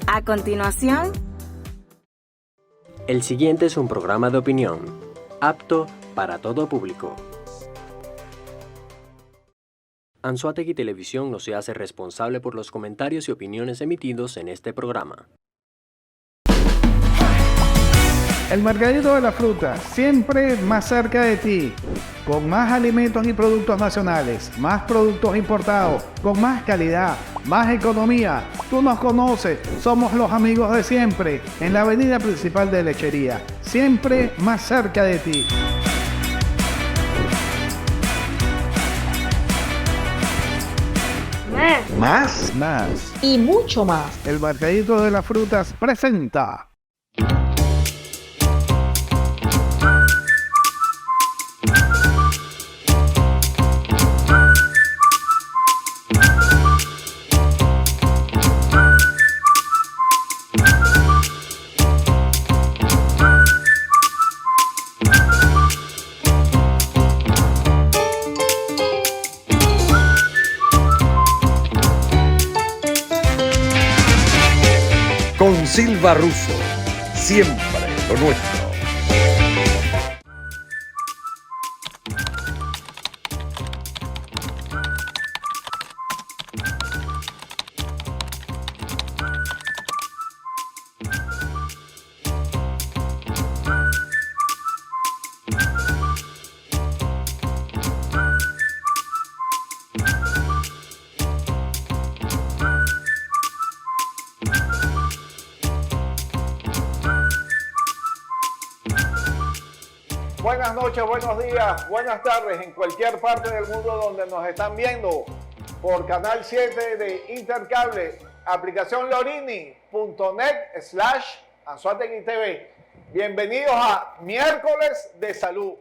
A continuación, el siguiente es un programa de opinión, apto para todo público. Anzoátegui Televisión no se hace responsable por los comentarios y opiniones emitidos en este programa. El Mercadito de la Fruta, siempre más cerca de ti, con más alimentos y productos nacionales, más productos importados, con más calidad, más economía. Tú nos conoces, somos los amigos de siempre, en la avenida principal de Lechería, siempre más cerca de ti. Más. Y mucho más. El Mercadito de las Frutas presenta. Con Silva Russo, siempre lo nuestro. Buenas noches, buenos días, buenas tardes en cualquier parte del mundo donde nos están viendo por Canal 7 de Intercable, aplicación lorini.net/Anzoátegui TV. Bienvenidos a Miércoles de Salud,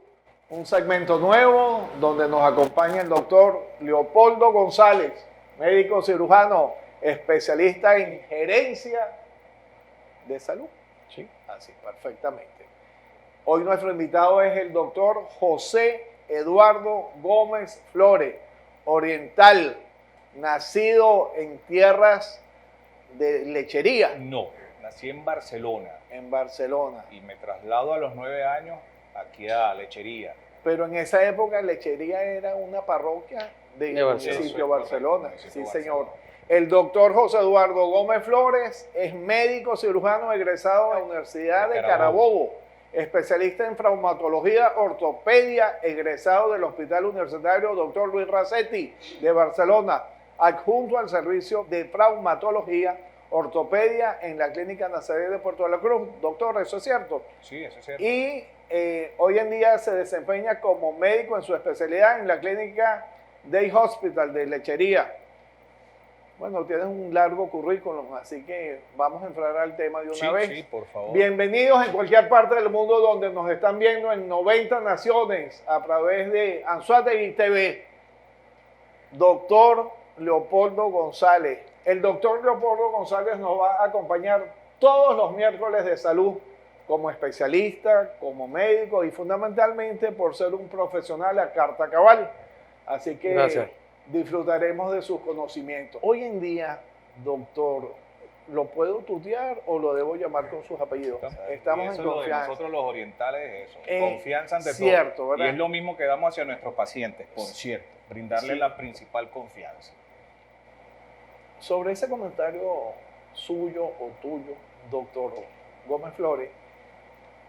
un segmento nuevo donde nos acompaña el doctor Leopoldo González, médico cirujano, especialista en gerencia de salud. Sí, así, perfectamente. Hoy nuestro invitado es el doctor José Eduardo Gómez Flores, oriental, nacido en tierras de Lechería. No, nací en Barcelona. En Barcelona. Y me traslado a los 9 años aquí a Lechería. Pero en esa época Lechería era una parroquia del municipio Barcelona. Sí, señor. El doctor José Eduardo Gómez Flores es médico cirujano egresado de la Universidad de Carabobo. Especialista en traumatología, ortopedia, egresado del Hospital Universitario Dr. Luis Racetti de Barcelona, adjunto al servicio de traumatología, ortopedia en la Clínica Nazaret de Puerto de la Cruz. Doctor, ¿eso es cierto? Sí, eso es cierto. Y hoy en día se desempeña como médico en su especialidad en la Clínica Day Hospital de Lechería. Bueno, tienes un largo currículum, así que vamos a entrar al tema de una vez. Sí, por favor. Bienvenidos en cualquier parte del mundo donde nos están viendo en 90 naciones a través de Anzoátegui TV. Doctor Leopoldo González. El doctor Leopoldo González nos va a acompañar todos los miércoles de salud como especialista, como médico y fundamentalmente por ser un profesional a carta cabal. Así que Gracias. Disfrutaremos de sus conocimientos. Hoy en día, doctor, ¿lo puedo tutear o lo debo llamar con sus apellidos? Estamos en confianza. Nosotros los orientales es eso, confianza ante cierto, todo. ¿verdad? Y es lo mismo que damos hacia nuestros pacientes, por cierto, brindarles Sí. la principal confianza. Sobre ese comentario suyo o tuyo, doctor Gómez Flores,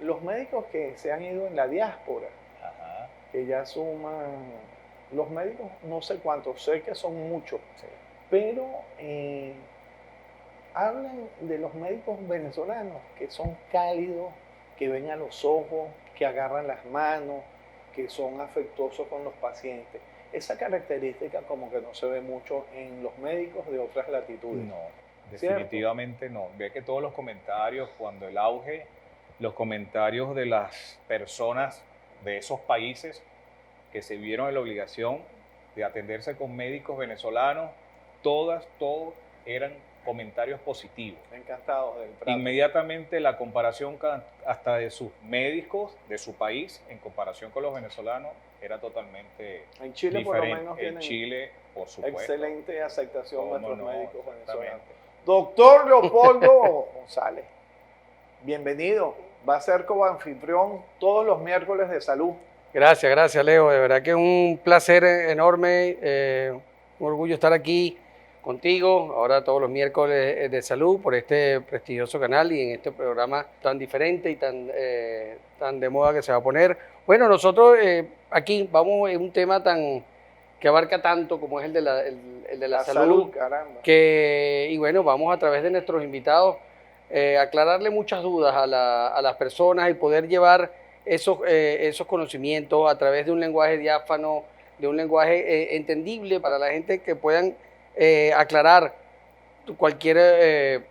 los médicos que se han ido en la diáspora, Ajá. que ya suman, los médicos no sé cuántos, sé que son muchos, Sí. pero hablan de los médicos venezolanos que son cálidos, que ven a los ojos, que agarran las manos, que son afectuosos con los pacientes. Esa característica como que no se ve mucho en los médicos de otras latitudes. No, definitivamente no. Ve que todos los comentarios, cuando el auge, los comentarios de las personas de esos países que se vieron en la obligación de atenderse con médicos venezolanos, todos eran comentarios positivos. Encantados del trato. Inmediatamente la comparación hasta de sus médicos de su país en comparación con los venezolanos era totalmente En Chile diferente. por lo menos En tienen Chile, por supuesto. excelente aceptación ¿Cómo nuestros no? médicos Exactamente. venezolanos. Doctor Leopoldo González, bienvenido. Va a ser coanfitrión todos los miércoles de salud. Gracias, Leo. De verdad que es un placer enorme, un orgullo estar aquí contigo, ahora todos los miércoles de salud, por este prestigioso canal y en este programa tan diferente y tan de moda que se va a poner. Bueno, nosotros aquí vamos en un tema que abarca tanto como es el de la salud, caramba. y bueno, vamos a través de nuestros invitados aclararle muchas dudas a las personas y poder llevar esos conocimientos a través de un lenguaje diáfano, de un lenguaje entendible para la gente, que puedan aclarar cualquier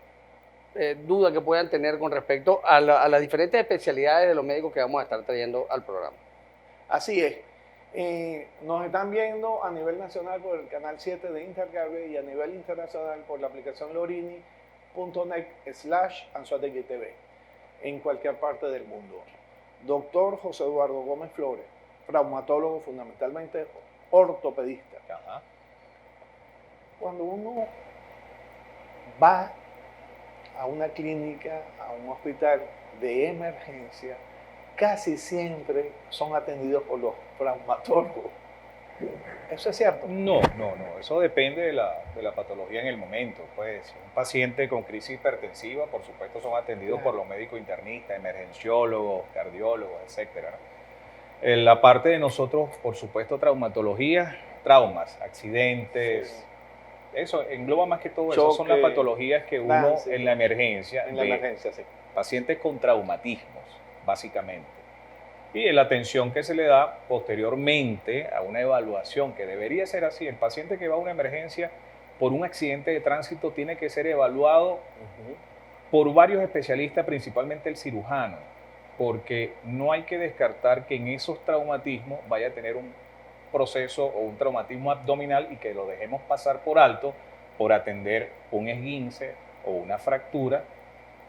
duda que puedan tener con respecto a las diferentes especialidades de los médicos que vamos a estar trayendo al programa. Así es. Nos están viendo a nivel nacional por el canal 7 de Intercable y a nivel internacional por la aplicación lorini.net/AnzoáteguiTV en cualquier parte del mundo. Doctor José Eduardo Gómez Flores, traumatólogo, fundamentalmente ortopedista. Ajá. Cuando uno va a una clínica, a un hospital de emergencia, casi siempre son atendidos por los traumatólogos. ¿Eso es cierto? No, eso depende de la patología en el momento. Pues un paciente con crisis hipertensiva, por supuesto, son atendidos por los médicos internistas, emergenciólogos, cardiólogos, etc. La parte de nosotros, por supuesto, traumatología, traumas, accidentes, sí. Eso engloba más que todo. Choque, esas son las patologías que uno en la emergencia, sí. Pacientes con traumatismos, básicamente. Y la atención que se le da posteriormente a una evaluación, que debería ser así. El paciente que va a una emergencia por un accidente de tránsito tiene que ser evaluado por varios especialistas, principalmente el cirujano, porque no hay que descartar que en esos traumatismos vaya a tener un proceso o un traumatismo abdominal y que lo dejemos pasar por alto por atender un esguince o una fractura.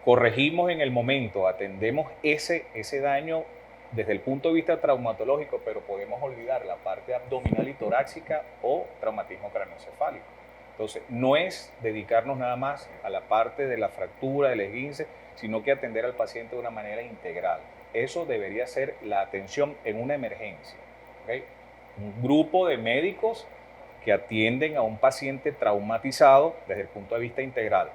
Corregimos en el momento, atendemos ese daño desde el punto de vista traumatológico, pero podemos olvidar la parte abdominal y torácica o traumatismo craneoencefálico. Entonces, no es dedicarnos nada más a la parte de la fractura, del esguince, sino que atender al paciente de una manera integral. Eso debería ser la atención en una emergencia. ¿Okay? Un grupo de médicos que atienden a un paciente traumatizado desde el punto de vista integral.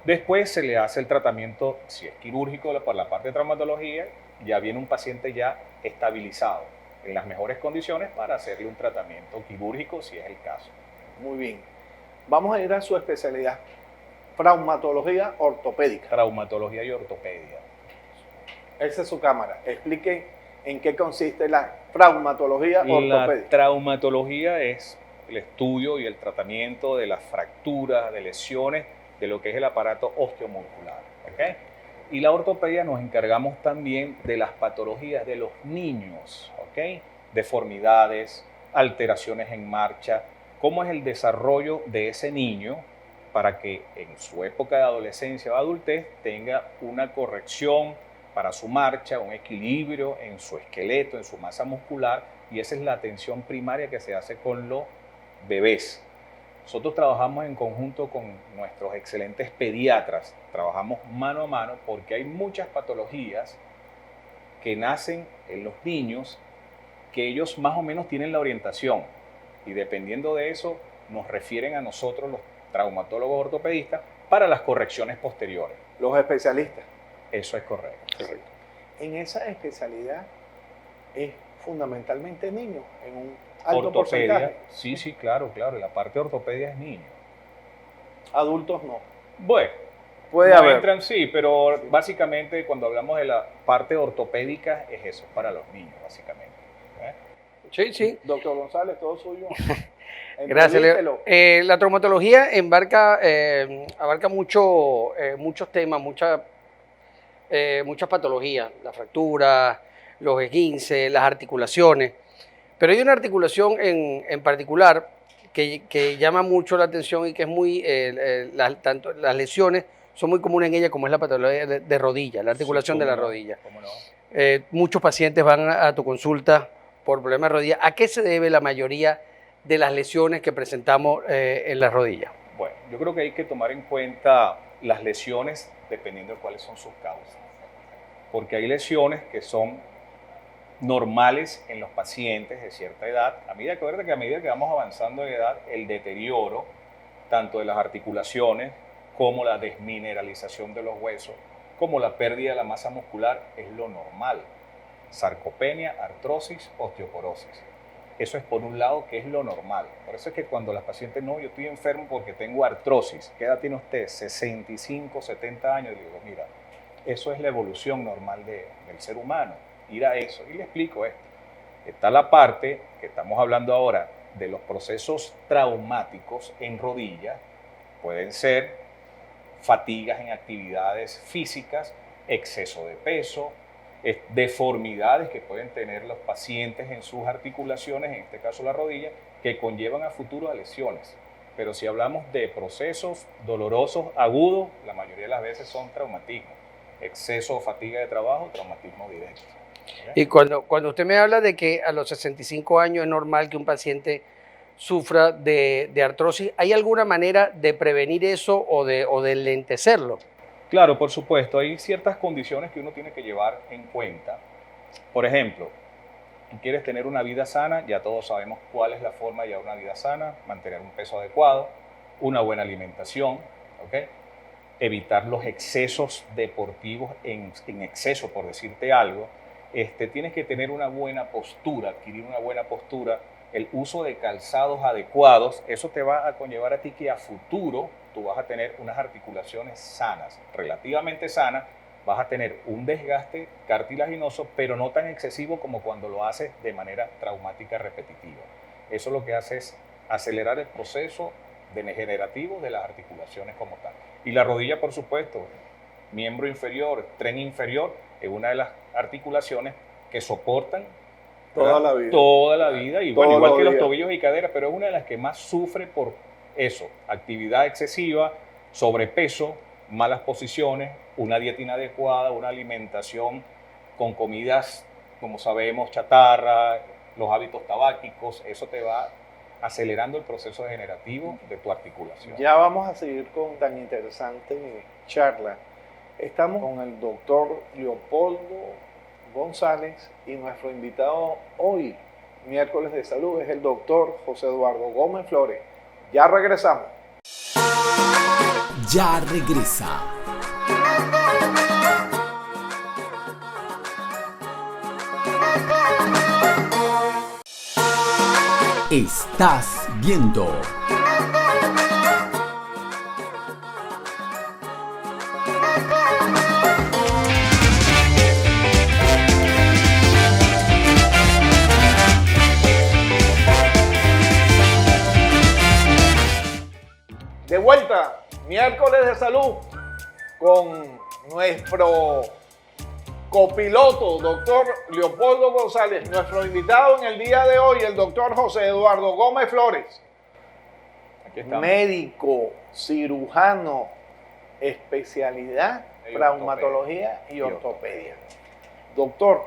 Después se le hace el tratamiento, si es quirúrgico, por la parte de traumatología, ya viene un paciente ya estabilizado, en las mejores condiciones para hacerle un tratamiento quirúrgico, si es el caso. Muy bien. Vamos a ir a su especialidad, traumatología ortopédica. Traumatología y ortopedia. Esa es su cámara. Explique en qué consiste la traumatología ortopédica. La traumatología es el estudio y el tratamiento de las fracturas, de lesiones, de lo que es el aparato osteomuscular. ¿Okay? Y la ortopedia nos encargamos también de las patologías de los niños, ¿okay? Deformidades, alteraciones en marcha, cómo es el desarrollo de ese niño para que en su época de adolescencia o adultez tenga una corrección para su marcha, un equilibrio en su esqueleto, en su masa muscular, y esa es la atención primaria que se hace con los bebés. Nosotros trabajamos en conjunto con nuestros excelentes pediatras, trabajamos mano a mano porque hay muchas patologías que nacen en los niños que ellos más o menos tienen la orientación y dependiendo de eso nos refieren a nosotros los traumatólogos ortopedistas para las correcciones posteriores. Los especialistas. Eso es correcto. Correcto. En esa especialidad es fundamentalmente niños, en un alto ortopedia, porcentaje. Sí, claro. La parte de ortopedia es niño. Adultos no. Bueno, puede no haber. Entran, sí, pero básicamente cuando hablamos de la parte ortopédica es eso, para los niños, básicamente. Sí. Doctor González, todo suyo. Gracias, Leo. La traumatología abarca muchos temas, muchas patologías, la fractura, los esguinces, las articulaciones. Pero hay una articulación en particular que llama mucho la atención y que es muy, tanto las lesiones son muy comunes en ella, como es la patología de rodilla, la articulación de la rodilla. ¿Cómo no? Muchos pacientes van a tu consulta por problemas de rodilla. ¿A qué se debe la mayoría de las lesiones que presentamos en las rodillas? Bueno, yo creo que hay que tomar en cuenta las lesiones dependiendo de cuáles son sus causas. Porque hay lesiones que son normales en los pacientes de cierta edad. A medida que vamos avanzando en edad, el deterioro tanto de las articulaciones como la desmineralización de los huesos, como la pérdida de la masa muscular es lo normal. Sarcopenia, artrosis, osteoporosis. Eso es por un lado que es lo normal. Por eso es que cuando las pacientes, no, yo estoy enfermo porque tengo artrosis. ¿Qué edad tiene usted? 65, 70 años. Y le digo, mira, eso es la evolución normal del ser humano. Ir a eso. Y le explico esto. Está la parte que estamos hablando ahora de los procesos traumáticos en rodillas. Pueden ser fatigas en actividades físicas, exceso de peso, deformidades que pueden tener los pacientes en sus articulaciones, en este caso la rodilla, que conllevan a futuro a lesiones. Pero si hablamos de procesos dolorosos agudos, la mayoría de las veces son traumatismos. Exceso o fatiga de trabajo, traumatismo directo. Y cuando usted me habla de que a los 65 años es normal que un paciente sufra de artrosis, ¿hay alguna manera de prevenir eso o de lentecerlo? Claro, por supuesto, hay ciertas condiciones que uno tiene que llevar en cuenta. Por ejemplo, tú quieres tener una vida sana, ya todos sabemos cuál es la forma de llevar una vida sana, mantener un peso adecuado, una buena alimentación, ¿ok? Evitar los excesos deportivos en exceso, por decirte algo. Tienes que tener una buena postura, adquirir una buena postura, el uso de calzados adecuados. Eso te va a conllevar a ti que a futuro tú vas a tener unas articulaciones sanas, relativamente sanas, vas a tener un desgaste cartilaginoso, pero no tan excesivo como cuando lo haces de manera traumática repetitiva. Eso lo que hace es acelerar el proceso degenerativo de las articulaciones como tal. Y la rodilla, por supuesto, miembro inferior, tren inferior, es una de las articulaciones que soportan toda la vida. Toda la vida, y bueno, igual que los tobillos y caderas, pero es una de las que más sufre por eso, actividad excesiva, sobrepeso, malas posiciones, una dieta inadecuada, una alimentación con comidas, como sabemos, chatarra, los hábitos tabáquicos, eso te va acelerando el proceso degenerativo de tu articulación. Ya vamos a seguir con tan interesante charla. Estamos con el doctor Leopoldo González y nuestro invitado hoy, miércoles de salud, es el doctor José Eduardo Gómez Flores. Ya regresamos. Ya regresa. Estás viendo de vuelta, miércoles de salud, con nuestro copiloto, doctor Leopoldo González, nuestro invitado en el día de hoy, el doctor José Eduardo Gómez Flores, médico, cirujano, especialidad, traumatología y ortopedia. Doctor,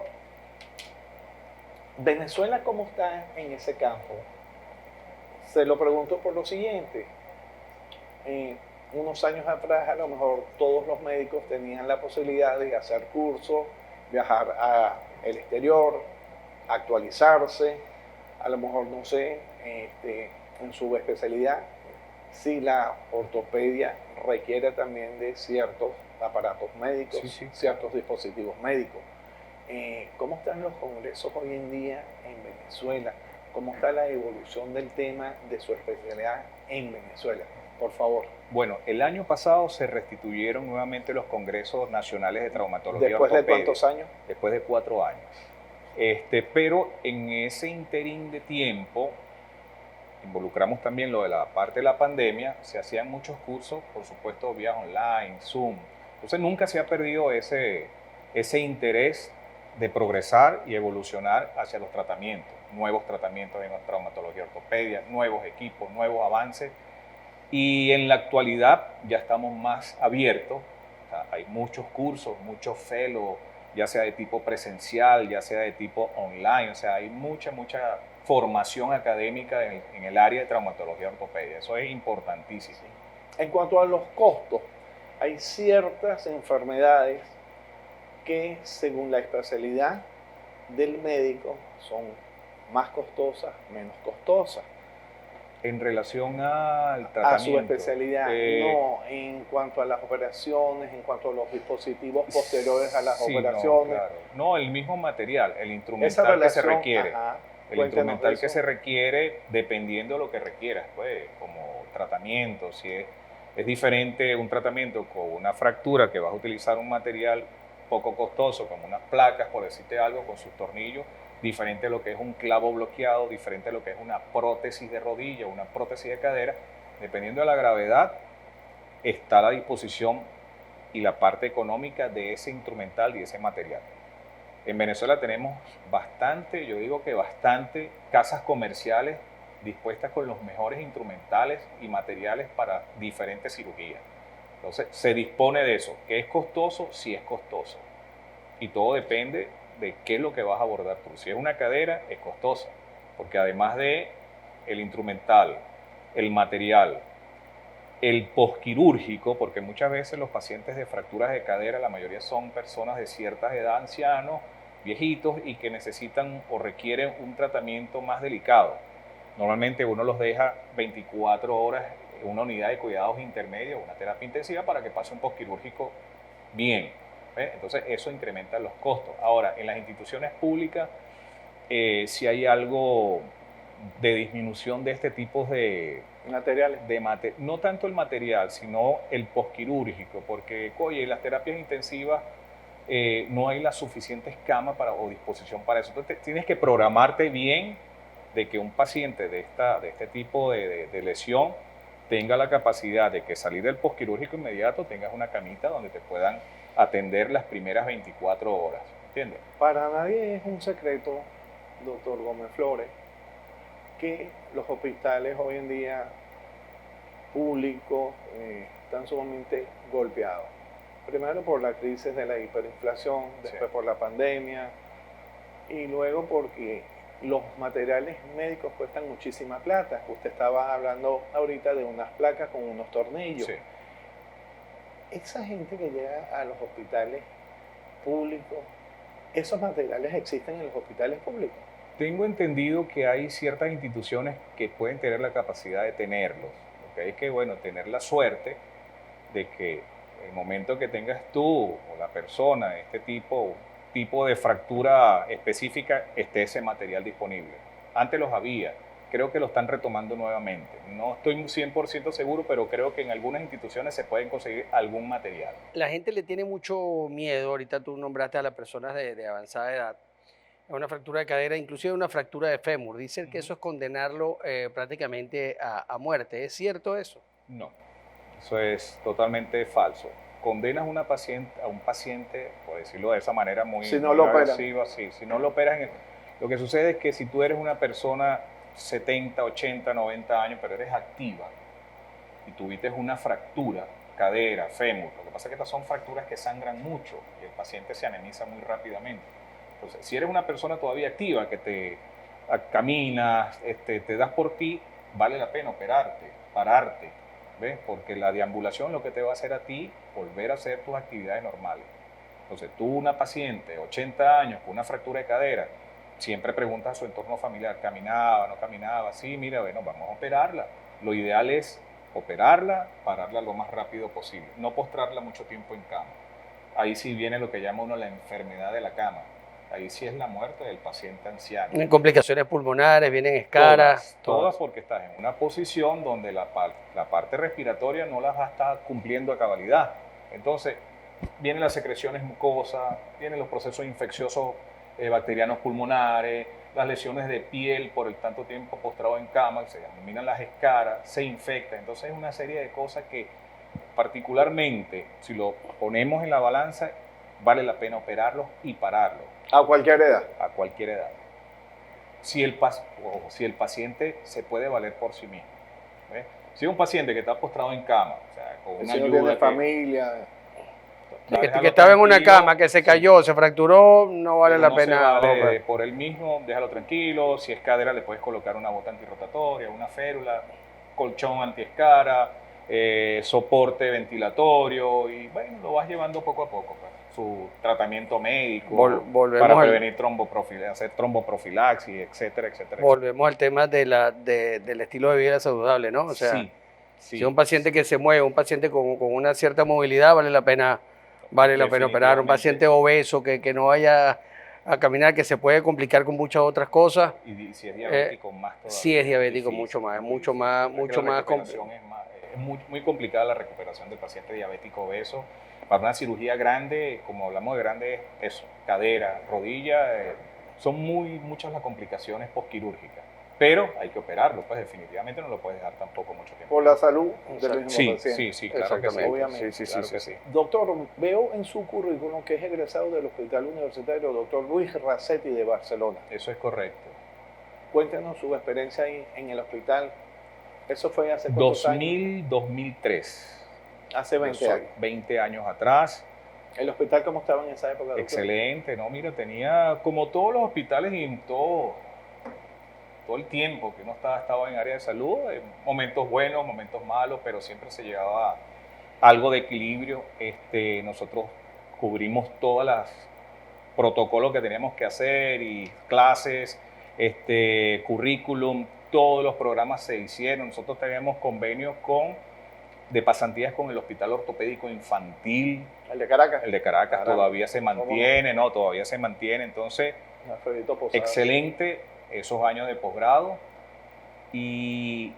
¿Venezuela cómo está en ese campo? Se lo pregunto por lo siguiente. Unos años atrás, a lo mejor todos los médicos tenían la posibilidad de hacer cursos, viajar al exterior, actualizarse, a lo mejor, no sé, en su especialidad, si la ortopedia requiere también de ciertos aparatos médicos, ciertos dispositivos médicos. ¿Cómo están los congresos hoy en día en Venezuela? ¿Cómo está la evolución del tema de su especialidad en Venezuela? Por favor. Bueno, el año pasado se restituyeron nuevamente los congresos nacionales de traumatología ¿Después ortopedia. de cuántos años? Después de 4 años. Pero en ese interín de tiempo, involucramos también lo de la parte de la pandemia, se hacían muchos cursos, por supuesto, vía online, Zoom. Entonces nunca se ha perdido ese interés de progresar y evolucionar hacia los tratamientos, nuevos tratamientos en traumatología ortopedia, nuevos equipos, nuevos avances. Y en la actualidad ya estamos más abiertos, o sea, hay muchos cursos, muchos fellows, ya sea de tipo presencial, ya sea de tipo online, o sea, hay mucha formación académica en el área de traumatología ortopedia. Eso es importantísimo. En cuanto a los costos, hay ciertas enfermedades que según la especialidad del médico son más costosas, menos costosas. En relación al tratamiento. A su especialidad, no, en cuanto a las operaciones, en cuanto a los dispositivos posteriores a las operaciones. No, claro. No, el mismo material, el instrumental que se requiere. El instrumental que se requiere dependiendo de lo que requieras, pues, como tratamiento, si es diferente un tratamiento con una fractura que vas a utilizar un material poco costoso, como unas placas, por decirte algo, con sus tornillos, diferente a lo que es un clavo bloqueado, diferente a lo que es una prótesis de rodilla, una prótesis de cadera. Dependiendo de la gravedad, está a la disposición y la parte económica de ese instrumental y ese material. En Venezuela tenemos bastante, yo digo que bastante, casas comerciales dispuestas con los mejores instrumentales y materiales para diferentes cirugías. Entonces, se dispone de eso. ¿Que es costoso? Sí es costoso. Y todo depende de qué es lo que vas a abordar tú. Si es una cadera, es costosa, porque además de el instrumental, el material, el posquirúrgico, porque muchas veces los pacientes de fracturas de cadera, la mayoría son personas de cierta edad, ancianos, viejitos, y que necesitan o requieren un tratamiento más delicado. Normalmente uno los deja 24 horas en una unidad de cuidados intermedios, una terapia intensiva, para que pase un posquirúrgico bien. Entonces eso incrementa los costos. Ahora, en las instituciones públicas, si hay algo de disminución de este tipo de materiales, no tanto el material, sino el posquirúrgico, porque, oye, las terapias intensivas no hay las suficientes camas o disposición para eso. Entonces tienes que programarte bien de que un paciente de este tipo de lesión tenga la capacidad de que salir del posquirúrgico inmediato tengas una camita donde te puedan atender las primeras 24 horas, ¿entiendes? Para nadie es un secreto, doctor Gómez Flores, que los hospitales hoy en día públicos están sumamente golpeados. Primero por la crisis de la hiperinflación, después por la pandemia, y luego porque los materiales médicos cuestan muchísima plata. Usted estaba hablando ahorita de unas placas con unos tornillos. Sí. Esa gente que llega a los hospitales públicos, ¿esos materiales existen en los hospitales públicos? Tengo entendido que hay ciertas instituciones que pueden tener la capacidad de tenerlos. Lo que hay que, bueno, tener la suerte de que el momento que tengas tú o la persona este tipo de fractura específica, esté ese material disponible. Antes los había. Creo que lo están retomando nuevamente. No estoy 100% seguro, pero creo que en algunas instituciones se pueden conseguir algún material. La gente le tiene mucho miedo, ahorita tú nombraste a las personas de avanzada edad, a una fractura de cadera, inclusive una fractura de fémur. Dicen que eso es condenarlo prácticamente a muerte. ¿Es cierto eso? No, eso es totalmente falso. Condenas a un paciente, por decirlo de esa manera muy agresiva, si no lo operas. Lo que sucede es que si tú eres una persona 70, 80, 90 años, pero eres activa y tuviste una fractura, cadera, fémur, lo que pasa es que estas son fracturas que sangran mucho y el paciente se anemiza muy rápidamente. Entonces, si eres una persona todavía activa, que te caminas, te das por ti, vale la pena operarte, pararte, ¿ves? Porque la deambulación lo que te va a hacer a ti, volver a hacer tus actividades normales. Entonces, tú, una paciente de 80 años con una fractura de cadera, siempre preguntas a su entorno familiar, ¿caminaba, no caminaba? Sí, mira, bueno, vamos a operarla. Lo ideal es operarla, pararla lo más rápido posible, no postrarla mucho tiempo en cama. Ahí sí viene lo que llama uno la enfermedad de la cama. Ahí sí es la muerte del paciente anciano. Vienen complicaciones pulmonares, vienen escaras. Todas porque estás en una posición donde la parte respiratoria no las va a estar cumpliendo a cabalidad. Entonces, vienen las secreciones mucosas, vienen los procesos infecciosos bacterianos pulmonares, las lesiones de piel por el tanto tiempo postrado en cama, se eliminan las escaras, se infecta. Entonces es una serie de cosas que particularmente, si lo ponemos en la balanza, vale la pena operarlos y pararlos. ¿A cualquier edad? A cualquier edad. Si el paciente se puede valer por sí mismo. ¿Ves? Si es un paciente que está postrado en cama, o sea, con una ayuda de familia. que estaba en una cama, que se cayó, se fracturó, no vale la pena. Por él mismo, déjalo tranquilo. Si es cadera, le puedes colocar una bota antirrotatoria, una férula, colchón antiescara, soporte ventilatorio, y bueno, lo vas llevando poco a poco. Pues. Su tratamiento médico para prevenir hacer tromboprofilaxis, etcétera, etcétera. Volvemos al tema del estilo de vida saludable, ¿no? O sea, sí. Si un paciente que se mueve, un paciente con una cierta movilidad, vale la pena operar. Un paciente obeso que no vaya a caminar, que se puede complicar con muchas otras cosas. Y si es diabético, más todavía. Si es diabético, mucho más. Es muy complicada la recuperación del paciente diabético obeso. Para una cirugía grande, como hablamos de grande, eso, cadera, rodilla, son muchas las complicaciones postquirúrgicas. Pero hay que operarlo, pues definitivamente no lo puedes dejar tampoco mucho tiempo. Por la salud del mismo paciente. Sí, claro que sí. Obviamente. Sí. Doctor, veo en su currículum que es egresado del Hospital Universitario Dr. Luis Racetti de Barcelona. Eso es correcto. Cuéntenos su experiencia ahí en el hospital. ¿Eso fue hace cuántos años? 2003. Hace 20 años. 20 años atrás. ¿El hospital cómo estaba en esa época, doctor? Excelente, ¿no? Mira, tenía como todos los hospitales y todo el tiempo que uno estaba en área de salud, momentos buenos, momentos malos, pero siempre se llegaba a algo de equilibrio. Nosotros cubrimos todas las protocolos que teníamos que hacer y clases, currículum, todos los programas se hicieron. Nosotros teníamos convenios de pasantías con el Hospital Ortopédico Infantil. ¿El de Caracas? El de Caracas todavía se mantiene, ¿no? Todavía se mantiene. Entonces, excelente esos años de posgrado, y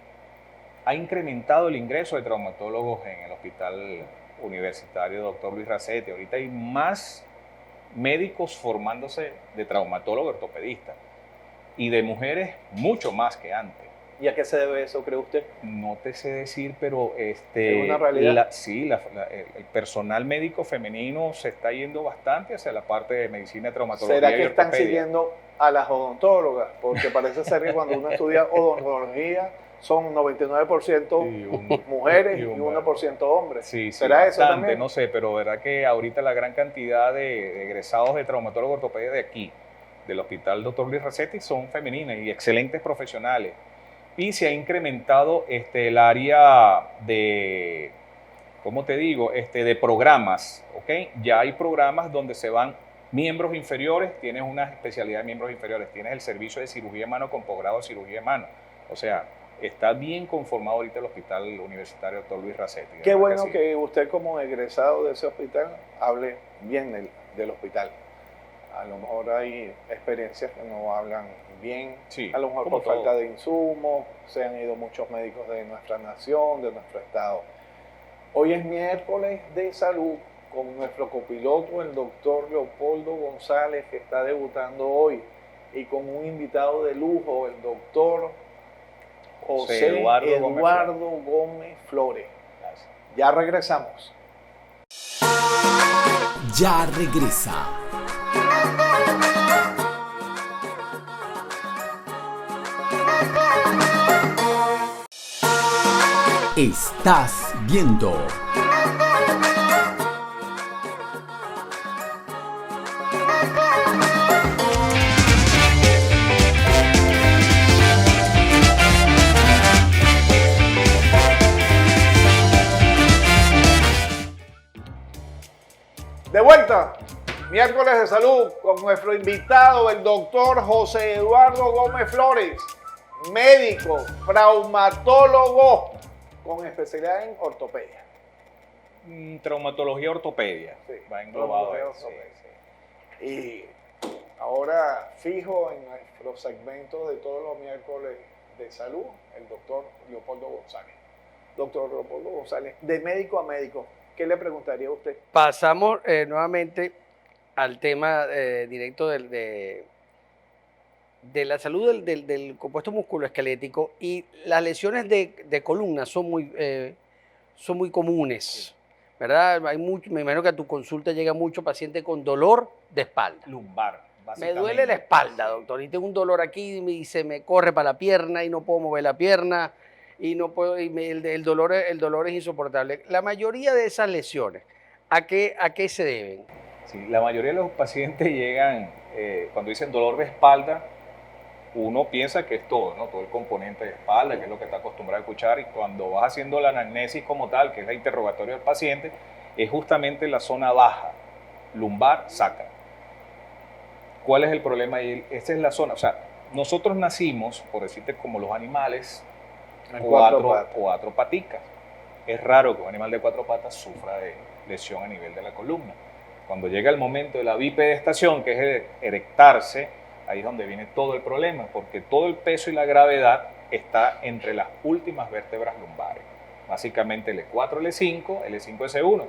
ha incrementado el ingreso de traumatólogos en el Hospital Universitario Dr. Luis Racetti. Ahorita hay más médicos formándose de traumatólogo ortopedista, y de mujeres mucho más que antes. ¿Y a qué se debe eso, cree usted? No te sé decir, pero ¿es una realidad? El personal médico femenino se está yendo bastante hacia la parte de medicina de traumatología. ¿Será que están siguiendo a las odontólogas? Porque parece ser que cuando uno estudia odontología son 99% mujeres y 1% hombres. Sí, ¿será eso bastante, también? No sé, pero verdad que ahorita la gran cantidad de egresados de traumatólogo ortopedia de aquí, del Hospital Dr. Luis Racetti, son femeninas y excelentes profesionales. Y se ha incrementado el área de, ¿cómo te digo? De programas, ¿ok? Ya hay programas donde se van miembros inferiores, tienes una especialidad de miembros inferiores, tienes el servicio de cirugía de mano con posgrado de cirugía de mano. O sea, está bien conformado ahorita el Hospital Universitario Dr. Luis Racetti. Qué bueno que usted, como egresado de ese hospital, hable bien del hospital. A lo mejor hay experiencias que no hablan bien, a lo mejor por falta de insumos, se han ido muchos médicos de nuestra nación, de nuestro estado. Hoy es miércoles de salud con nuestro copiloto, el doctor Leopoldo González, que está debutando hoy, y con un invitado de lujo, el doctor José Eduardo Gómez Flores. Ya regresamos. Ya regresa. Estás viendo De vuelta, miércoles de salud con nuestro invitado, el doctor José Eduardo Gómez Flores, médico, traumatólogo con especialidad en ortopedia. Traumatología ortopedia, sí, va englobado eso. Sí. Y ahora fijo en nuestro segmento de todos los miércoles de salud, el doctor Leopoldo González. Doctor Leopoldo González, de médico a médico, ¿qué le preguntaría a usted? Pasamos nuevamente al tema directo de la salud del compuesto musculoesquelético, y las lesiones de columna son muy comunes, ¿verdad? Me imagino que a tu consulta llega mucho paciente con dolor de espalda. Lumbar, básicamente. Me duele la espalda, doctor, y tengo un dolor aquí y se me corre para la pierna y no puedo mover la pierna y no puedo, el dolor es insoportable. La mayoría de esas lesiones, ¿A qué se deben? Sí, la mayoría de los pacientes llegan, cuando dicen dolor de espalda, uno piensa que es todo, ¿no? Todo el componente de espalda, que es lo que está acostumbrado a escuchar, y cuando vas haciendo la anamnesis como tal, que es el interrogatorio del paciente, es justamente la zona baja, lumbar, sacra. ¿Cuál es el problema ahí? Esta es la zona, o sea, nosotros nacimos, por decirte, como los animales, cuatro paticas. Es raro que un animal de 4 patas sufra de lesión a nivel de la columna. Cuando llega el momento de la bipedestación, que es erectarse, ahí es donde viene todo el problema, porque todo el peso y la gravedad está entre las últimas vértebras lumbares. Básicamente L4, L5, L5, S1.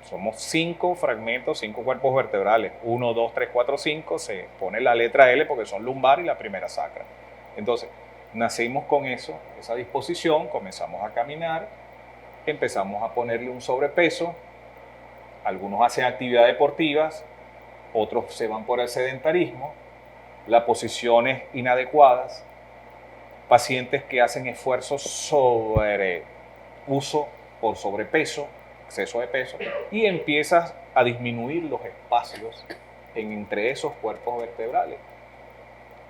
Somos 5 fragmentos, 5 cuerpos vertebrales. 1, 2, 3, 4, 5. Se pone la letra L porque son lumbar y la primera sacra. Entonces, nacimos con eso, esa disposición, comenzamos a caminar, empezamos a ponerle un sobrepeso. Algunos hacen actividades deportivas, otros se van por el sedentarismo, las posiciones inadecuadas, pacientes que hacen esfuerzos sobre uso por sobrepeso, exceso de peso, y empiezas a disminuir los espacios entre esos cuerpos vertebrales.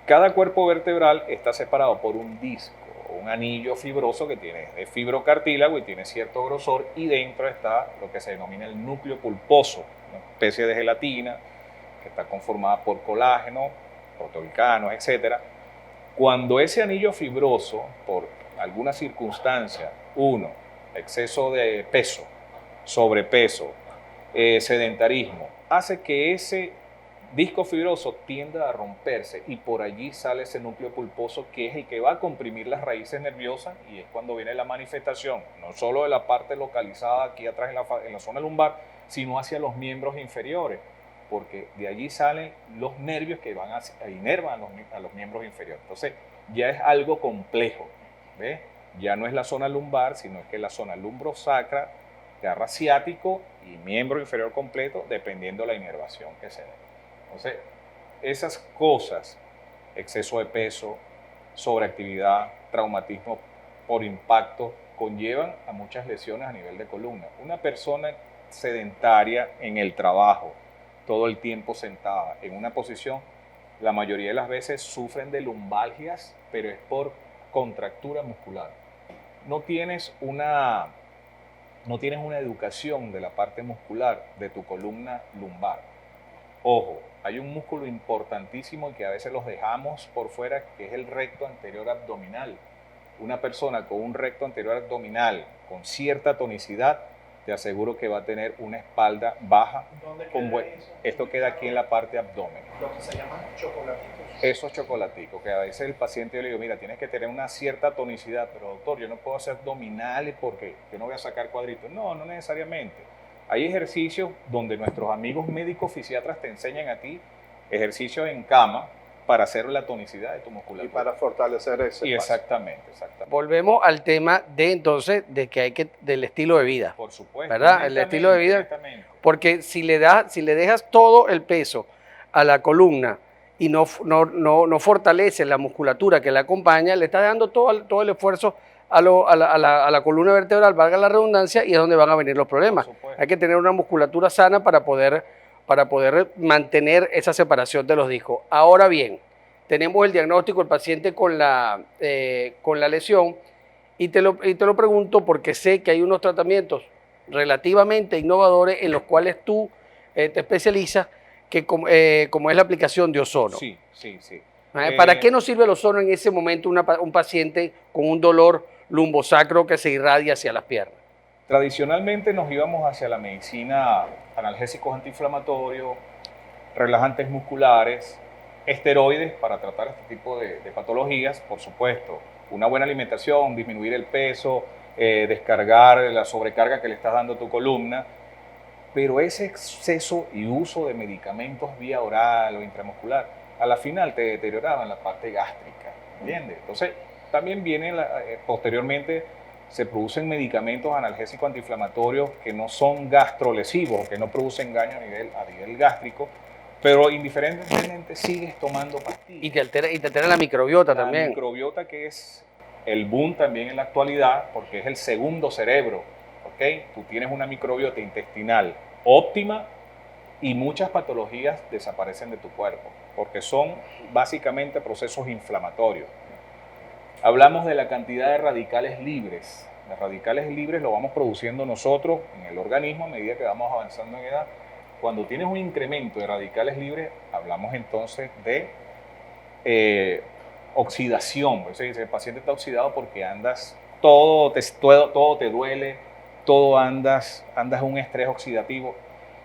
Cada cuerpo vertebral está separado por un disco, un anillo fibroso que tiene de fibrocartílago y tiene cierto grosor, y dentro está lo que se denomina el núcleo pulposo, una especie de gelatina que está conformada por colágeno, proteoglicanos, etc. Cuando ese anillo fibroso, por alguna circunstancia, exceso de peso, sobrepeso, sedentarismo, hace que ese disco fibroso tienda a romperse, y por allí sale ese núcleo pulposo, que es el que va a comprimir las raíces nerviosas, y es cuando viene la manifestación, no solo de la parte localizada aquí atrás en la zona lumbar, sino hacia los miembros inferiores, porque de allí salen los nervios que van a inervan a los miembros inferiores. Entonces ya es algo complejo, ¿ves? Ya no es la zona lumbar, sino es que la zona lumbrosacra, garra ciático y miembro inferior completo, dependiendo de la inervación que se dé. Entonces, esas cosas, exceso de peso, sobreactividad, traumatismo por impacto, conllevan a muchas lesiones a nivel de columna. Una persona sedentaria en el trabajo, todo el tiempo sentada en una posición, la mayoría de las veces sufren de lumbalgias, pero es por contractura muscular. No tienes una educación de la parte muscular de tu columna lumbar. Ojo, hay un músculo importantísimo y que a veces los dejamos por fuera, que es el recto anterior abdominal. Una persona con un recto anterior abdominal con cierta tonicidad, te aseguro que va a tener una espalda baja. ¿Dónde con queda eso? Esto queda aquí en la parte abdomen. Lo que se llaman chocolatitos. Esos chocolaticos, que a veces el paciente, yo le digo, mira, tienes que tener una cierta tonicidad, pero doctor, yo no puedo hacer abdominales porque yo no voy a sacar cuadritos. No, no necesariamente. Hay ejercicios donde nuestros amigos médicos fisiatras te enseñan a ti ejercicios en cama para hacer la tonicidad de tu musculatura. Y para fortalecer ese Y espacio. exactamente. Volvemos al tema de que del estilo de vida. Por supuesto. ¿Verdad? El estilo de vida. Netamente. Porque si le dejas todo el peso a la columna y no fortalece la musculatura que la acompaña, le estás dando todo el esfuerzo a la columna vertebral, valga la redundancia, y es donde van a venir los problemas. Hay que tener una musculatura sana para poder mantener esa separación de los discos. Ahora bien, tenemos el diagnóstico del paciente con la lesión, y te lo pregunto porque sé que hay unos tratamientos relativamente innovadores en los cuales tú te especializas, como es la aplicación de ozono. Sí. ¿Para qué nos sirve el ozono en ese momento un paciente con un dolor lumbosacro que se irradia hacia las piernas? Tradicionalmente nos íbamos hacia la medicina, analgésicos antiinflamatorios, relajantes musculares, esteroides para tratar este tipo de patologías, por supuesto. Una buena alimentación, disminuir el peso, descargar la sobrecarga que le estás dando a tu columna, pero ese exceso y uso de medicamentos vía oral o intramuscular, a la final te deterioraban la parte gástrica, ¿entiendes? Entonces, también posteriormente se producen medicamentos analgésicos antiinflamatorios que no son gastrolesivos, que no producen daño a nivel gástrico, pero indiferentemente sigues tomando pastillas. Y te altera la microbiota también. La microbiota, que es el boom también en la actualidad, porque es el segundo cerebro, ¿ok? Tú tienes una microbiota intestinal óptima y muchas patologías desaparecen de tu cuerpo, porque son básicamente procesos inflamatorios. Hablamos de la cantidad de radicales libres. Los radicales libres lo vamos produciendo nosotros en el organismo a medida que vamos avanzando en edad. Cuando tienes un incremento de radicales libres, hablamos entonces de oxidación. Por eso dice, el paciente está oxidado porque andas, todo te duele, todo andas en un estrés oxidativo.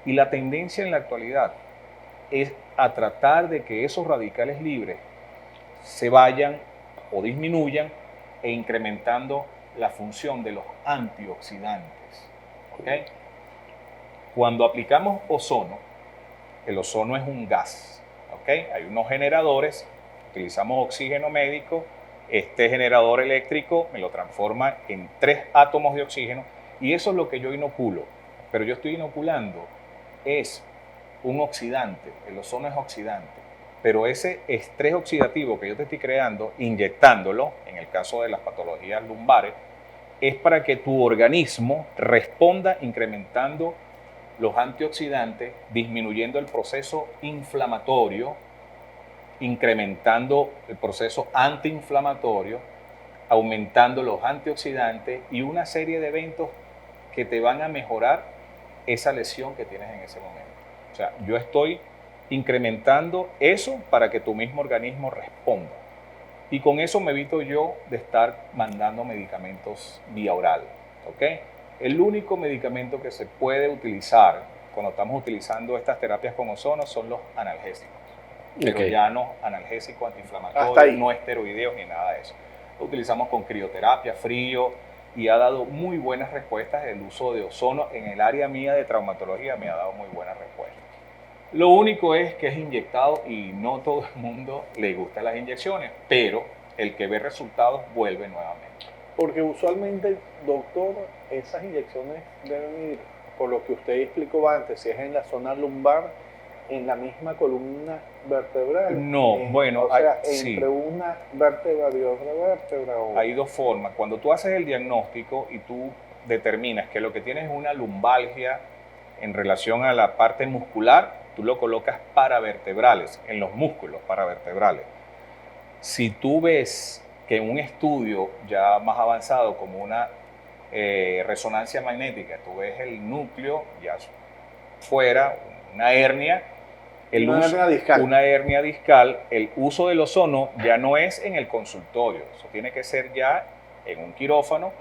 Y la tendencia en la actualidad es a tratar de que esos radicales libres se vayan o disminuyan e incrementando la función de los antioxidantes. ¿Okay? Cuando aplicamos ozono, el ozono es un gas. ¿Okay? Hay unos generadores, utilizamos oxígeno médico, este generador eléctrico me lo transforma en 3 átomos de oxígeno y eso es lo que yo inoculo. Pero yo estoy inoculando es un oxidante, el ozono es oxidante, pero ese estrés oxidativo que yo te estoy creando, inyectándolo, en el caso de las patologías lumbares, es para que tu organismo responda incrementando los antioxidantes, disminuyendo el proceso inflamatorio, incrementando el proceso antiinflamatorio, aumentando los antioxidantes y una serie de eventos que te van a mejorar esa lesión que tienes en ese momento. O sea, yo estoy incrementando eso para que tu mismo organismo responda. Y con eso me evito yo de estar mandando medicamentos vía oral. ¿Okay? El único medicamento que se puede utilizar cuando estamos utilizando estas terapias con ozono son los analgésicos. Pero ya no analgésicos antiinflamatorios, no esteroideos ni nada de eso. Lo utilizamos con crioterapia, frío, y ha dado muy buenas respuestas. El uso de ozono en el área mía de traumatología me ha dado muy buenas respuestas. Lo único es que es inyectado y no todo el mundo le gustan las inyecciones, pero el que ve resultados vuelve nuevamente. Porque usualmente, doctor, esas inyecciones deben ir, por lo que usted explicó antes, si es en la zona lumbar, en la misma columna vertebral. No, bueno, o sea, sí. Entre una vértebra y otra vértebra. Hay dos formas. Cuando tú haces el diagnóstico y tú determinas que lo que tienes es una lumbalgia en relación a la parte muscular, tú lo colocas paravertebrales, en los músculos paravertebrales. Si tú ves que en un estudio ya más avanzado, como una resonancia magnética, tú ves el núcleo ya fuera, una hernia, una hernia discal, el uso del ozono ya no es en el consultorio, eso tiene que ser ya en un quirófano,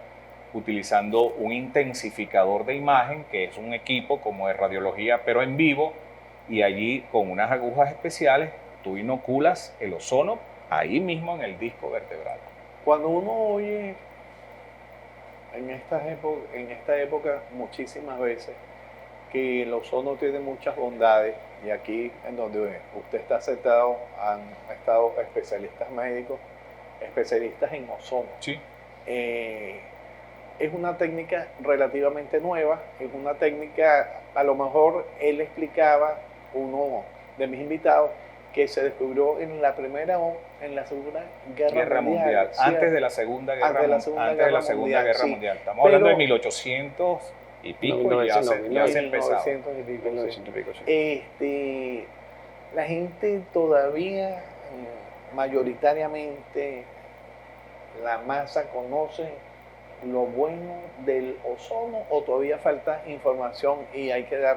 utilizando un intensificador de imagen, que es un equipo como de radiología, pero en vivo, y allí con unas agujas especiales tú inoculas el ozono ahí mismo en el disco vertebral. Cuando uno oye en esta época muchísimas veces que el ozono tiene muchas bondades, y aquí en donde usted está sentado han estado especialistas médicos, especialistas en ozono. Sí. Es una técnica relativamente nueva, es una técnica, a lo mejor él explicaba, uno de mis invitados, que se descubrió en la Primera o en la Segunda Guerra Mundial. Antes de la Segunda Guerra Mundial. Estamos hablando de 1800 y pico, ya se empezaba. La gente todavía, mayoritariamente, la masa conoce lo bueno del ozono, o todavía falta información y hay que dar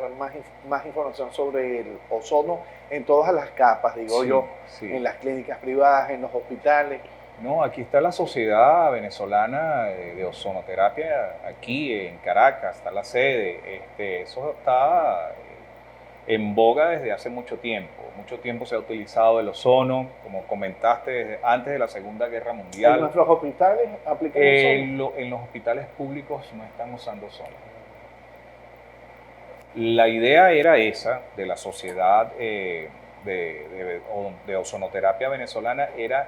más información sobre el ozono en todas las capas, en las clínicas privadas, en los hospitales. No, aquí está la Sociedad Venezolana de Ozonoterapia, aquí en Caracas está la sede. Eso está en boga desde hace mucho tiempo. Mucho tiempo se ha utilizado el ozono, como comentaste, desde antes de la Segunda Guerra Mundial. ¿En nuestros hospitales aplican ozono? En los hospitales públicos no están usando ozono. La idea era esa, de la Sociedad de Ozonoterapia Venezolana, era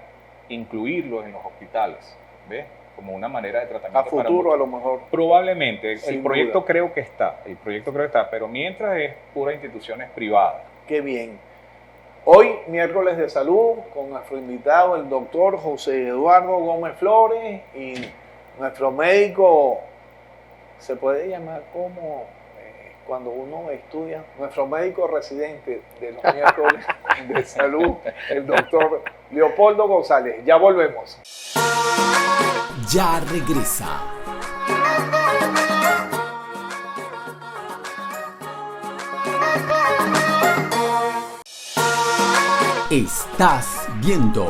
incluirlos en los hospitales, ¿ves? Como una manera de tratamiento. A futuro, a lo mejor. Probablemente. El proyecto creo que está, pero mientras es pura instituciones privadas. Qué bien. Hoy, miércoles de salud, con nuestro invitado, el doctor José Eduardo Gómez Flores, y nuestro médico, se puede llamar como cuando uno estudia, nuestro médico residente de los miércoles de salud, el doctor Leopoldo González. Ya volvemos. Ya regresa. Estás viendo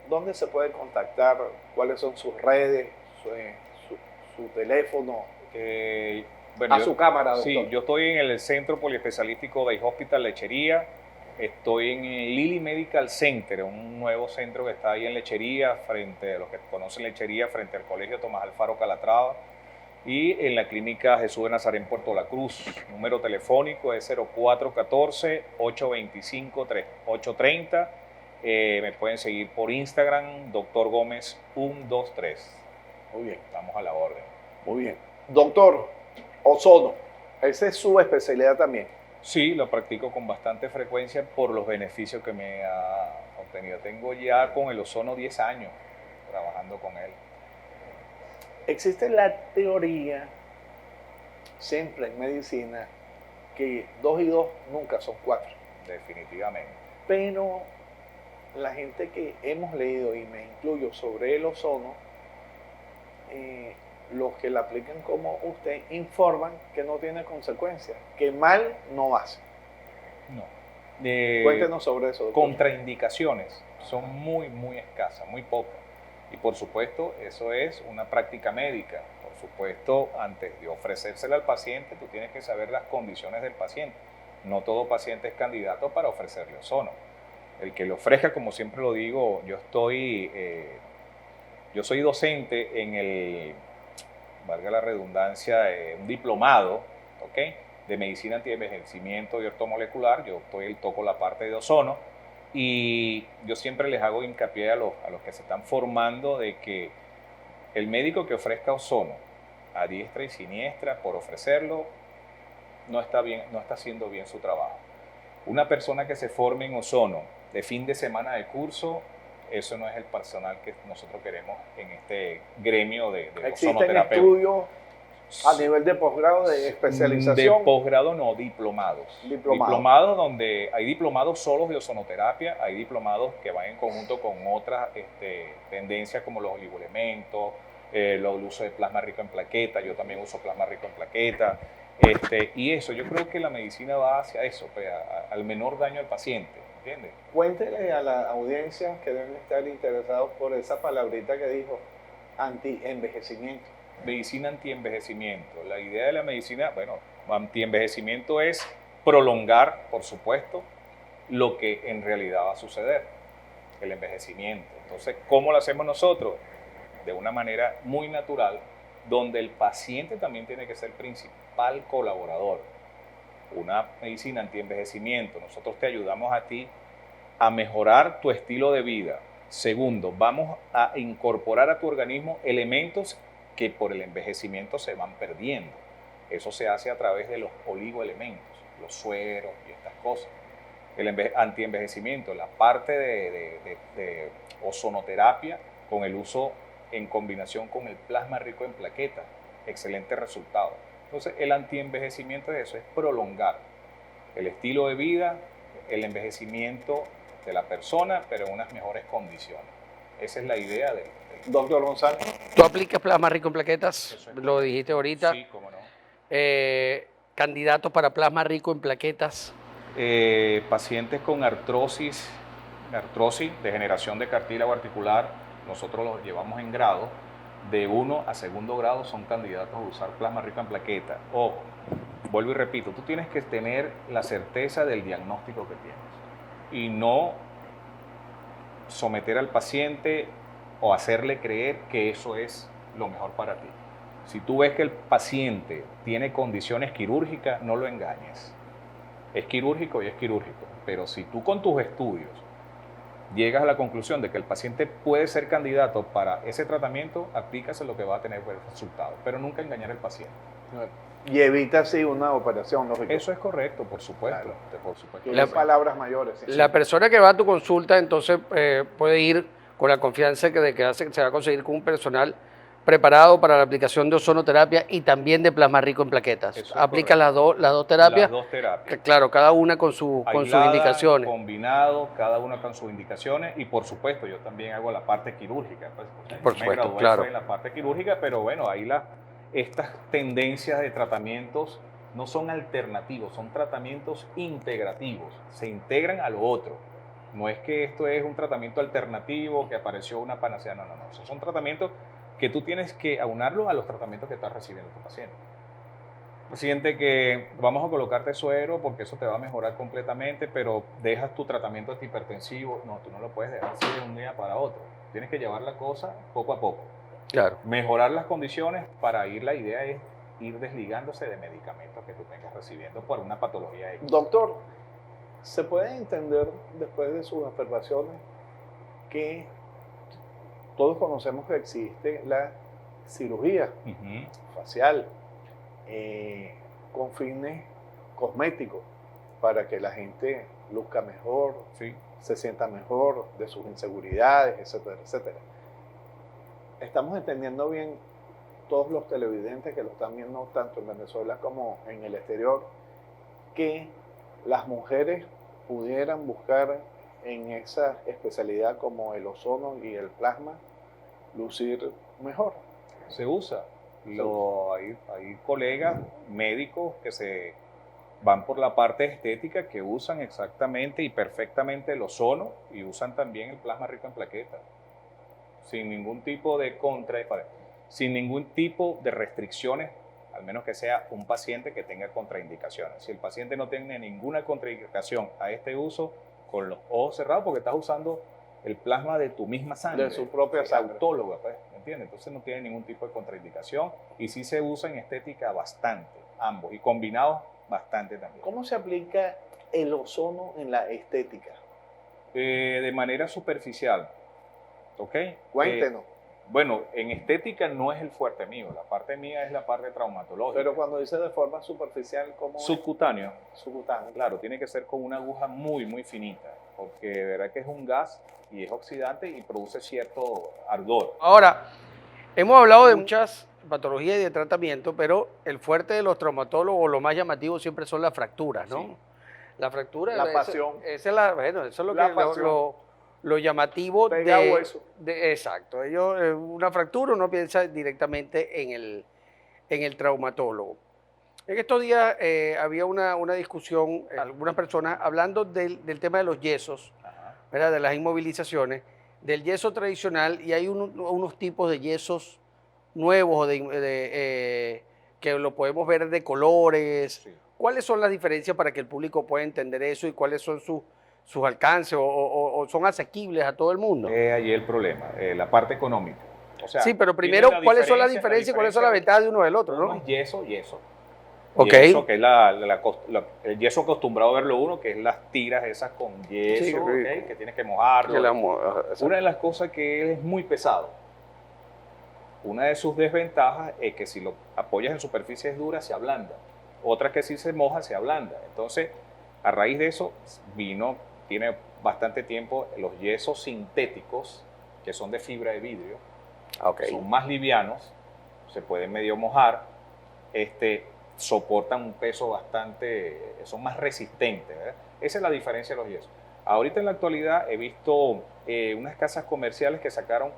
¿Dónde se puede contactar? ¿Cuáles son sus redes? Su teléfono. Bueno, Su cámara, doctor. Sí, yo estoy en el Centro Poliespecialístico Day Hospital Lechería. Estoy en el Lilly Medical Center, un nuevo centro que está ahí en Lechería, frente a los que conocen Lechería, frente al Colegio Tomás Alfaro Calatrava. Y en la Clínica Jesús de Nazaret en Puerto La Cruz. Número telefónico es 0414-825-830. Me pueden seguir por Instagram, Dr. Gómez 123. Muy bien. Estamos a la orden. Muy bien. Doctor, ozono. Esa es su especialidad también. Sí, lo practico con bastante frecuencia por los beneficios que me ha obtenido. Tengo ya con el ozono 10 años trabajando con él. Existe la teoría, siempre en medicina, que 2 y 2 nunca son 4. Definitivamente. Pero la gente que hemos leído, y me incluyo, sobre el ozono, los que la aplican como usted, informan que no tiene consecuencias, que mal no hace. No. Cuéntenos sobre eso, doctor. Contraindicaciones son muy, muy escasas, muy pocas. Y por supuesto, eso es una práctica médica. Por supuesto, antes de ofrecérsela al paciente, tú tienes que saber las condiciones del paciente. No todo paciente es candidato para ofrecerle ozono. El que le ofrezca, como siempre lo digo, yo soy docente en el, valga la redundancia, un diplomado, ¿ok?, de medicina antienvejecimiento y ortomolecular. Yo toco la parte de ozono y yo siempre les hago hincapié a los que se están formando de que el médico que ofrezca ozono a diestra y siniestra por ofrecerlo no está haciendo bien su trabajo. Una persona que se forme en ozono de fin de semana de curso, eso no es el personal que nosotros queremos en este gremio de ozonoterapeutas. ¿Existen estudios a nivel de posgrado, de especialización? De posgrado no, diplomados. Diplomados donde hay diplomados solos de ozonoterapia, hay diplomados que van en conjunto con otras tendencias como los oligoelementos, el uso de plasma rico en plaqueta. Yo también uso plasma rico en plaqueta. Y eso, yo creo que la medicina va hacia eso, pues, al menor daño al paciente, ¿entiendes? Cuéntele a la audiencia que deben estar interesados por esa palabrita que dijo, anti-envejecimiento. Medicina antienvejecimiento. La idea de la medicina, bueno, antienvejecimiento es prolongar, por supuesto, lo que en realidad va a suceder, el envejecimiento. Entonces, ¿cómo lo hacemos nosotros? De una manera muy natural, donde el paciente también tiene que ser principal colaborador. Una medicina antienvejecimiento, nosotros te ayudamos a ti a mejorar tu estilo de vida. Segundo, vamos a incorporar a tu organismo elementos que por el envejecimiento se van perdiendo. Eso se hace a través de los oligoelementos, los sueros y estas cosas. El antienvejecimiento, la parte de ozonoterapia con el uso en combinación con el plasma rico en plaquetas, excelente resultado. Entonces, el antienvejecimiento de eso es prolongar el estilo de vida, el envejecimiento de la persona, pero en unas mejores condiciones. Esa es la idea del Doctor González. ¿Tú aplicas plasma rico en plaquetas? Lo dijiste ahorita. Sí, cómo no. ¿Candidatos para plasma rico en plaquetas? Pacientes con artrosis, degeneración de cartílago articular, nosotros los llevamos en grado. De 1 a 2º grado son candidatos a usar plasma rico en plaquetas. Ojo, vuelvo y repito, tú tienes que tener la certeza del diagnóstico que tienes y no someter al paciente o hacerle creer que eso es lo mejor para ti. Si tú ves que el paciente tiene condiciones quirúrgicas, no lo engañes. Es quirúrgico y es quirúrgico. Pero si tú con tus estudios llegas a la conclusión de que el paciente puede ser candidato para ese tratamiento, aplícase lo que va a tener buen resultado. Pero nunca engañar al paciente. Y evita así una operación, lógico. Eso es correcto, por supuesto. Claro. Por supuesto. Las palabras mayores. Sí. La persona que va a tu consulta entonces puede ir con la confianza de que se va a conseguir con un personal preparado para la aplicación de ozonoterapia y también de plasma rico en plaquetas. Aplica las dos terapias. Las dos terapias. Claro, cada una con sus indicaciones. Combinado, cada una con sus indicaciones. Y por supuesto, yo también hago la parte quirúrgica. Pues, por supuesto, claro. En la parte quirúrgica, pero bueno, ahí estas tendencias de tratamientos no son alternativos, son tratamientos integrativos. Se integran a lo otro. No es que esto es un tratamiento alternativo, que apareció una panacea. No. Esos son tratamientos que tú tienes que aunarlo a los tratamientos que estás recibiendo tu paciente. Paciente que vamos a colocarte suero porque eso te va a mejorar completamente, pero dejas tu tratamiento antihipertensivo. No, tú no lo puedes dejar así de un día para otro. Tienes que llevar la cosa poco a poco. Claro. Mejorar las condiciones para la idea es ir desligándose de medicamentos que tú vengas recibiendo por una patología X. Doctor, ¿se puede entender después de sus observaciones que todos conocemos que existe la cirugía facial con fines cosméticos para que la gente luzca mejor, sí, se sienta mejor de sus inseguridades, etcétera, etcétera? ¿Estamos entendiendo bien todos los televidentes que lo están viendo tanto en Venezuela como en el exterior que las mujeres pudieran buscar en esa especialidad como el ozono y el plasma lucir mejor? Se usa. Hay colegas médicos que se van por la parte estética que usan exactamente y perfectamente el ozono y usan también el plasma rico en plaquetas. Sin ningún tipo de sin ningún tipo de restricciones, al menos que sea un paciente que tenga contraindicaciones. Si el paciente no tiene ninguna contraindicación a este uso, con los ojos cerrados, porque estás usando el plasma de tu misma sangre. De su propia sangre. Autóloga, pues, ¿me entiendes? Entonces no tiene ningún tipo de contraindicación y sí se usa en estética bastante, ambos, y combinados bastante también. ¿Cómo se aplica el ozono en la estética? De manera superficial, ¿ok? Cuéntenos. Bueno, en estética no es el fuerte mío, la parte mía es la parte traumatológica. Pero cuando dice de forma superficial, ¿cómo subcutáneo. es? Subcutáneo. Claro, tiene que ser con una aguja muy, muy finita, porque de verdad que es un gas y es oxidante y produce cierto ardor. Ahora, hemos hablado de muchas patologías y de tratamiento, pero el fuerte de los traumatólogos, lo más llamativo siempre son las fracturas, ¿no? Sí. La fractura. La pasión. Eso es lo La que pasión. lo llamativo Pega hueso. Exacto. Ellos, una fractura uno piensa directamente en el traumatólogo. En estos días había una discusión, algunas personas hablando del tema de los yesos, ¿verdad? De las inmovilizaciones, del yeso tradicional, y hay unos tipos de yesos nuevos que lo podemos ver de colores. Sí. ¿Cuáles son las diferencias para que el público pueda entender eso y cuáles son sus alcances o son asequibles a todo el mundo? Allí el problema, la parte económica. O sea, sí, pero primero, ¿cuáles son las diferencias y cuáles son las ventajas de uno del otro? Uno ¿no? es yeso. Ok. Yeso, que es el yeso acostumbrado a verlo uno, que es las tiras esas con yeso, Sí, ¿okay? Que tienes que mojarlo. Exacto. Una de las cosas que es muy pesado. Una de sus desventajas es que si lo apoyas en superficies duras se ablanda. Otra que si se moja se ablanda. Entonces, a raíz de eso, tiene bastante tiempo los yesos sintéticos, que son de fibra de vidrio, son más livianos, se pueden medio mojar, soportan un peso bastante, son más resistentes, ¿verdad? Esa es la diferencia de los yesos. Ahorita en la actualidad he visto unas casas comerciales que sacaron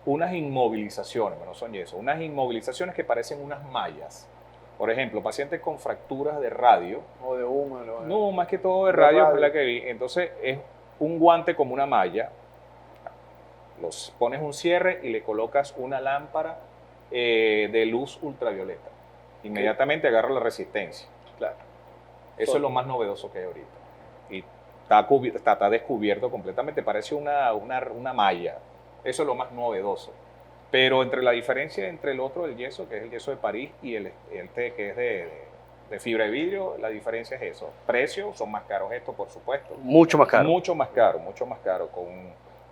unas inmovilizaciones, bueno, son yesos, unas inmovilizaciones que parecen unas mallas. Por ejemplo, pacientes con fracturas de radio. O de húmero. No, más que todo de radio, fue la que vi. Entonces es un guante como una malla, los pones un cierre y le colocas una lámpara de luz ultravioleta. Inmediatamente agarra la resistencia. Claro. Eso es lo más novedoso que hay ahorita. Y está descubierto completamente, parece una malla. Eso es lo más novedoso. Pero entre la diferencia entre el otro, el yeso, que es el yeso de París, y el que es de fibra de vidrio, la diferencia es eso. Precios, son más caros estos, por supuesto. Mucho más caro. Mucho más caro, mucho más caro. Con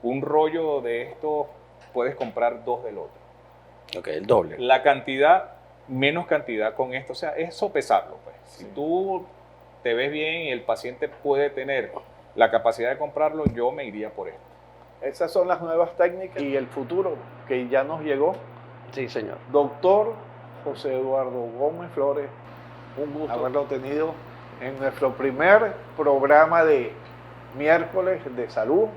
un rollo de esto puedes comprar 2 del otro. Ok, el doble. La cantidad, menos cantidad con esto, o sea, es sopesarlo. Pues. Si tú te ves bien y el paciente puede tener la capacidad de comprarlo, yo me iría por esto. Esas son las nuevas técnicas y el futuro que ya nos llegó. Sí, señor. Doctor José Eduardo Gómez Flores, un gusto haberlo tenido en nuestro primer programa de miércoles de salud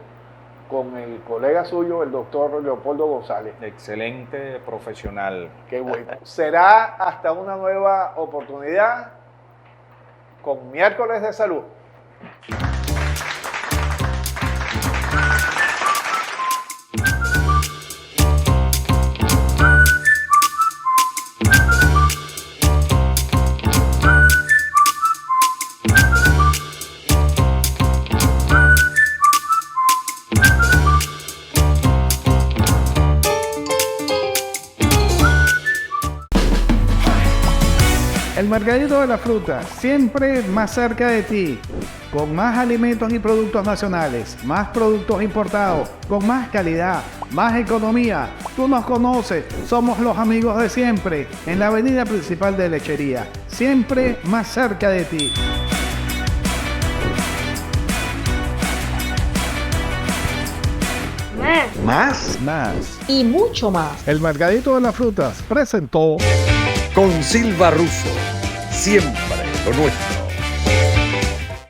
con el colega suyo, el doctor Leopoldo González. Excelente profesional. Qué bueno. Será hasta una nueva oportunidad con miércoles de salud. El Mercadito de la Fruta, siempre más cerca de ti, con más alimentos y productos nacionales, más productos importados, con más calidad, más economía. Tú nos conoces, somos los amigos de siempre, en la avenida principal de Lechería, siempre más cerca de ti. Más. Y mucho más. El Mercadito de las Frutas presentó Con Silva Russo, siempre lo nuestro.